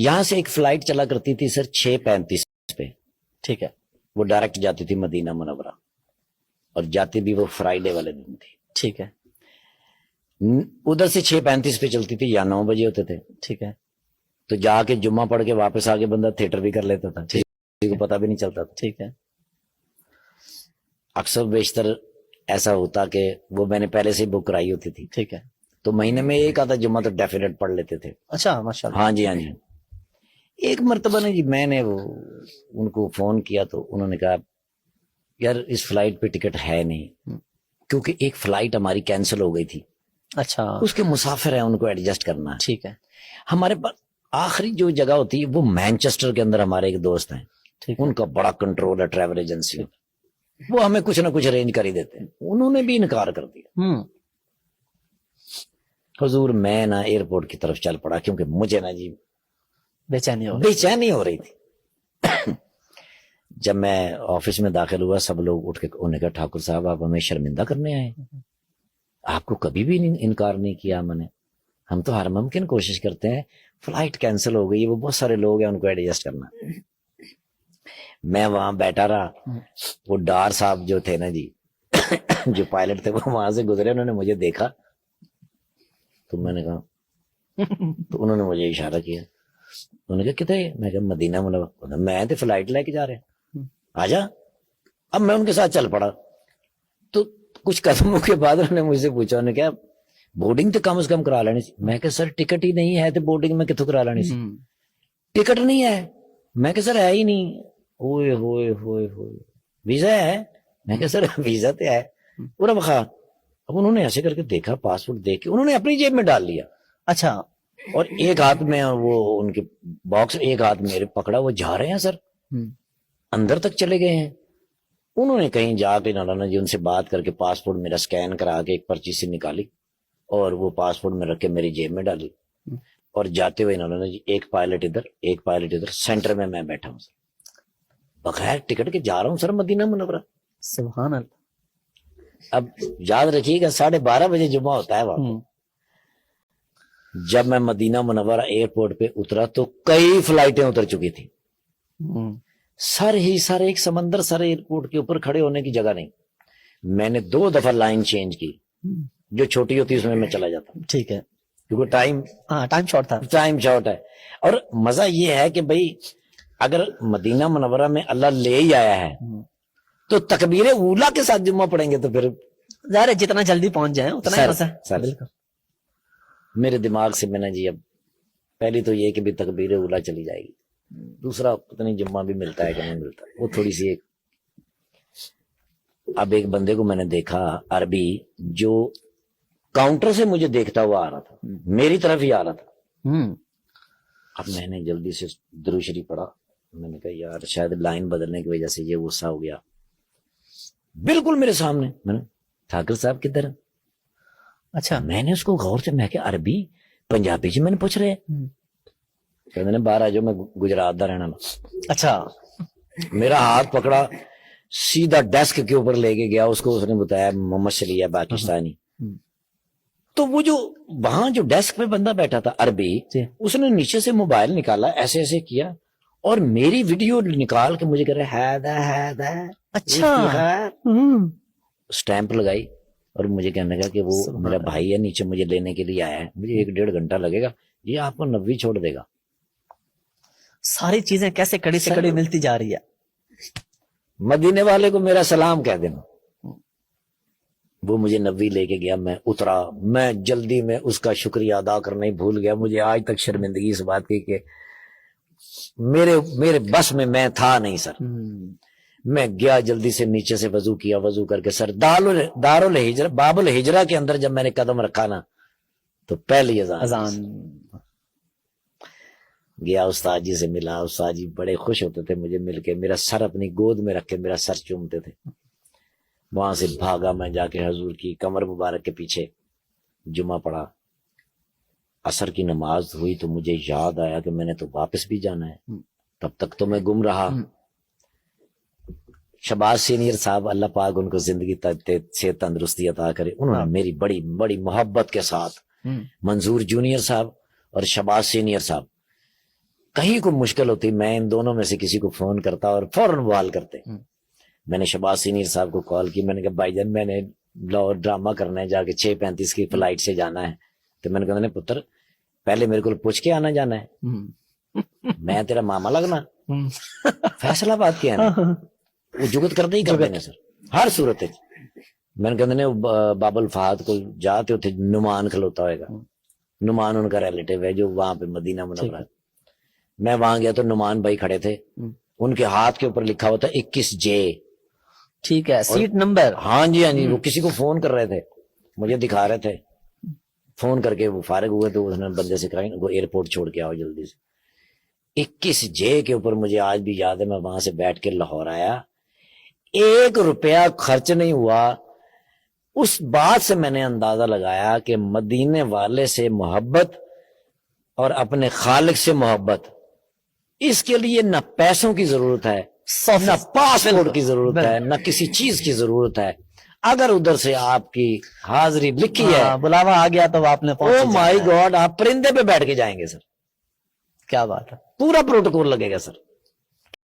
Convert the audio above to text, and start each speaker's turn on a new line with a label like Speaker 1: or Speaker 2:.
Speaker 1: یہاں سے ایک فلائٹ چلا کرتی تھی سر 6:35 پہ،
Speaker 2: ٹھیک ہے،
Speaker 1: وہ ڈائریکٹ جاتی تھی مدینہ منورہ، اور جاتی بھی وہ فرائیڈے والے دن تھی،
Speaker 2: ٹھیک ہے،
Speaker 1: ادھر سے 6:35 پہ چلتی تھی یا 9 بجے ہوتے تھے،
Speaker 2: ٹھیک ہے،
Speaker 1: تو جا کے جمعہ پڑھ کے واپس آ کے بندہ تھیٹر بھی کر لیتا تھا، کسی کو پتہ بھی نہیں چلتا تھا۔
Speaker 2: ٹھیک ہے،
Speaker 1: اکثر بیشتر ایسا ہوتا کہ وہ میں نے پہلے سے ہی بک کرائی ہوتی تھی،
Speaker 2: ٹھیک ہے،
Speaker 1: تو مہینے میں ایک آدھا جمعہ تو ڈیفینیٹ پڑھ لیتے تھے۔
Speaker 2: اچھا ماشاء اللہ،
Speaker 1: ہاں جی ہاں جی۔ ایک مرتبہ نے جی میں نے وہ ان کو فون کیا تو انہوں نے کہا یار اس فلائٹ پہ ٹکٹ ہے نہیں، کیونکہ ایک فلائٹ ہماری کینسل ہو گئی تھی،
Speaker 2: اچھا
Speaker 1: اس کے مسافر ہیں ان کو ایڈجسٹ کرنا ہے۔
Speaker 2: ٹھیک ہے،
Speaker 1: ہمارے پاس آخری جو جگہ ہوتی ہے وہ مینچسٹر کے اندر ہمارے ایک دوست ہیں،
Speaker 2: ٹھیک ہے،
Speaker 1: ان کا بڑا کنٹرول ہے ٹریول ایجنسی، وہ ہمیں کچھ نہ کچھ ارینج کر ہی دیتے ہیں، انہوں نے بھی انکار کر دیا۔ حضور میں نا ایئرپورٹ کی طرف چل پڑا، کیونکہ مجھے نا جی
Speaker 2: بے چینی ہو
Speaker 1: بے چینی ہو رہی تھی۔ جب میں آفس میں داخل ہوا سب لوگ اٹھ کے انہوں نے کہا ٹھاکر صاحب آپ ہمیں شرمندہ کرنے آئے، آپ کو کبھی بھی انکار نہیں کیا ہم نے، ہم تو ہر ممکن کوشش کرتے ہیں، فلائٹ کینسل ہو گئی، وہ بہت سارے لوگ ہیں ان کو ایڈجسٹ کرنا۔ میں وہاں بیٹھا رہا، وہ ڈار صاحب جو تھے نا جی جو پائلٹ تھے وہ وہاں سے گزرے، انہوں نے مجھے دیکھا تو میں نے کہا، تو انہوں نے مجھے اشارہ کیا، انہوں نے کہا کتنے؟ میں کہا مدینہ منورہ، میں تو فلائٹ لے کے جا رہے ہیں آجا۔ اب میں ان کے ساتھ چل پڑا، تو کچھ قدموں کے بعد انہوں نے مجھ سے پوچھا، انہوں نے کہا بورڈنگ تو کم از کم کرا لینی سی۔ میں کہا سر ٹکٹ ہی نہیں ہے تو بورڈنگ میں کتوں کرا لینی سی؟ ٹکٹ نہیں ہے۔ میں کہا سر ہے ہی نہیں۔ اوئے ہوئے ہوئے ہوئے ویزا ہے؟ میں کہا سر ویزا تو ہے۔ پورا بخا اب انہوں نے ایسے کر کے دیکھا، پاسپورٹ دیکھ کے انہوں نے اپنی جیب میں ڈال لیا،
Speaker 2: اچھا،
Speaker 1: اور ایک ہاتھ میں وہ ان کے باکس، ایک ہاتھ میرے پکڑا، وہ جا رہے ہیں سر اندر تک چلے گئے ہیں۔ انہوں نے کہیں جا کے مولانا جی ان سے بات کر کے پاسپورٹ میرا سکین کرا کے ایک پرچی سے نکالی اور وہ پاسپورٹ میں رکھ کے میری جیب میں ڈالی، اور جاتے ہوئے مولانا جی ایک پائلٹ ادھر ایک پائلٹ ادھر، سینٹر میں میں بیٹھا ہوں سر، بغیر ٹکٹ کے جا رہا ہوں سر مدینہ منورہ۔
Speaker 2: سبحان اللہ۔
Speaker 1: اب یاد رکھیے گا 12:30 بجے جمعہ ہوتا ہے وہاں۔ جب میں مدینہ منورہ ایئرپورٹ پہ اترا تو کئی فلائٹیں اتر چکی تھی، سر ہی سر، ایک سمندر سر، ایئرپورٹ کے اوپر کھڑے ہونے کی جگہ نہیں۔ میں نے 2 دفعہ لائن چینج کی، جو چھوٹی ہوتی اس میں میں چلا جاتا ہوں،
Speaker 2: ٹھیک ہے،
Speaker 1: کیونکہ ٹائم
Speaker 2: شارٹ تھا،
Speaker 1: ٹائم شارٹ ہے۔ اور مزہ یہ ہے کہ بھئی اگر مدینہ منورہ میں اللہ لے ہی آیا ہے تو تکبیر اولا کے ساتھ جمعہ پڑھیں گے تو پھر
Speaker 2: ظاہر ہے جتنا جلدی پہنچ جائیں اتنا ہی مزہ ہے۔
Speaker 1: سر
Speaker 2: بالکل،
Speaker 1: میرے دماغ سے میں نے جی اب پہلی تو یہ کہ بھی تکبیر اولا چلی جائے گی، دوسرا پتہ نہیں جمعہ بھی ملتا ہے کہ نہیں ملتا، وہ تھوڑی سی ایک۔ اب ایک بندے کو میں نے دیکھا عربی، جو کاؤنٹر سے مجھے دیکھتا ہوا آ رہا تھا، میری طرف ہی آ رہا تھا۔ اب میں نے جلدی سے درود شریف پڑھا، میں نے کہا یار شاید لائن بدلنے کی وجہ سے یہ غصہ ہو گیا۔ بالکل میرے سامنے، میں نے ٹھاکر صاحب کدھر؟
Speaker 2: اچھا،
Speaker 1: میں نے اس کو غور سے، میں کہ عربی پنجابی جی میں نے پوچھ رہے، کہتے نے باہر آ جاؤ میں گجرات دا رہنا۔
Speaker 2: اچھا،
Speaker 1: میرا ہاتھ پکڑا، سیدھا ڈیسک کے اوپر لے کے گیا، اس کو اس نے بتایا محمد شلی ہے پاکستانی۔ تو وہ جو وہاں جو ڈیسک پہ بندہ بیٹھا تھا عربی، اس نے نیچے سے موبائل نکالا، ایسے ایسے کیا اور میری ویڈیو نکال کے مجھے کہہ رہے ہے
Speaker 2: اچھا،
Speaker 1: سٹیمپ لگائی، اور مجھے کہنے لگا کہ وہ میرا بھائی ہے نیچے مجھے لینے کے لیے آیا ہے، مجھے 1-1.5 گھنٹہ لگے گا، یہ آپ کو 90 چھوڑ دے گا۔
Speaker 2: ساری چیزیں کیسے کڑی سے کڑی ملتی جا رہی ہے۔
Speaker 1: مدینے والے کو میرا سلام کہہ دینا۔ وہ مجھے 90 لے کے گیا، میں اترا، میں جلدی میں اس کا شکریہ ادا کرنا ہی بھول گیا۔ مجھے آج تک شرمندگی اس بات کی کہ میرے بس میں تھا نہیں سر۔ میں گیا جلدی سے نیچے سے وضو کیا، وضو کر کے سر دارالہجرہ باب الہجرہ کے اندر جب میں نے قدم رکھا نا تو پہلی اذان گیا، استاد جی سے ملا، استاد جی بڑے خوش ہوتے تھے مجھے مل کے، میرا سر اپنی گود میں رکھ کے میرا سر چومتے تھے۔ وہاں سے بھاگا میں جا کے حضور کی کمر مبارک کے پیچھے جمعہ پڑھا، عصر کی نماز ہوئی تو مجھے یاد آیا کہ میں نے تو واپس بھی جانا ہے، تب تک تو میں گم رہا۔ شباز سینئر صاحب اللہ پاک ان کو زندگی سے تندرستی عطا کرے، انہوں نے میری بڑی بڑی محبت کے ساتھ، منظور جونیئر صاحب اور شباز سینئر صاحب کہیں کو مشکل ہوتی میں ان دونوں میں سے کسی کو فون کرتا اور فوراً وہ حل کرتے. میں نے شہباز سینئر صاحب کو کال کی, میں نے کہا بھائی جان میں نے ڈرامہ کرنا ہے, جا کے 6:35 کی فلائٹ سے جانا ہے. تو میں نے کہا پتر پہلے میرے کو پوچھ کے آنا جانا ہے, میں تیرا ماما لگنا, فیصلہ بات کیا ہے وہ جگت کرتے ہی کرتے ہیں سر ہر صورت. میں نے کہا بابل فہد کو جاتے ہوتے نعمان کھلوتا ہوئے گا, نعمان ان کا ریلیٹیو ہے جو وہاں پہ مدینہ منورہ. میں وہاں گیا تو نعمان بھائی کھڑے تھے, ان کے ہاتھ کے اوپر لکھا ہوا تھا 21J.
Speaker 2: ٹھیک ہے, سیٹ نمبر.
Speaker 1: ہاں جی ہاں جی, وہ کسی کو فون کر رہے تھے, مجھے دکھا رہے تھے, فون کر کے وہ فارغ ہوئے تو اس نے بندے سے کہا وہ ایئرپورٹ چھوڑ کے آؤ جلدی سے. 21J کے اوپر مجھے آج بھی یاد ہے, میں وہاں سے بیٹھ کے لاہور آیا, 1 روپیہ خرچ نہیں ہوا. اس بات سے میں نے اندازہ لگایا کہ مدینے والے سے محبت اور اپنے خالق سے محبت, اس کے لیے نہ پیسوں کی ضرورت ہے, نہ پاسپورٹ کی ضرورت ہے, نہ کسی چیز کی ضرورت ہے. اگر ادھر سے آپ کی حاضری لکھی ہے,
Speaker 2: بلاوا آ گیا تو آپ نے
Speaker 1: او مائی گاڈ, آپ پرندے پہ بیٹھ کے جائیں گے سر.
Speaker 2: کیا بات ہے,
Speaker 1: پورا پروٹوکول لگے گا سر.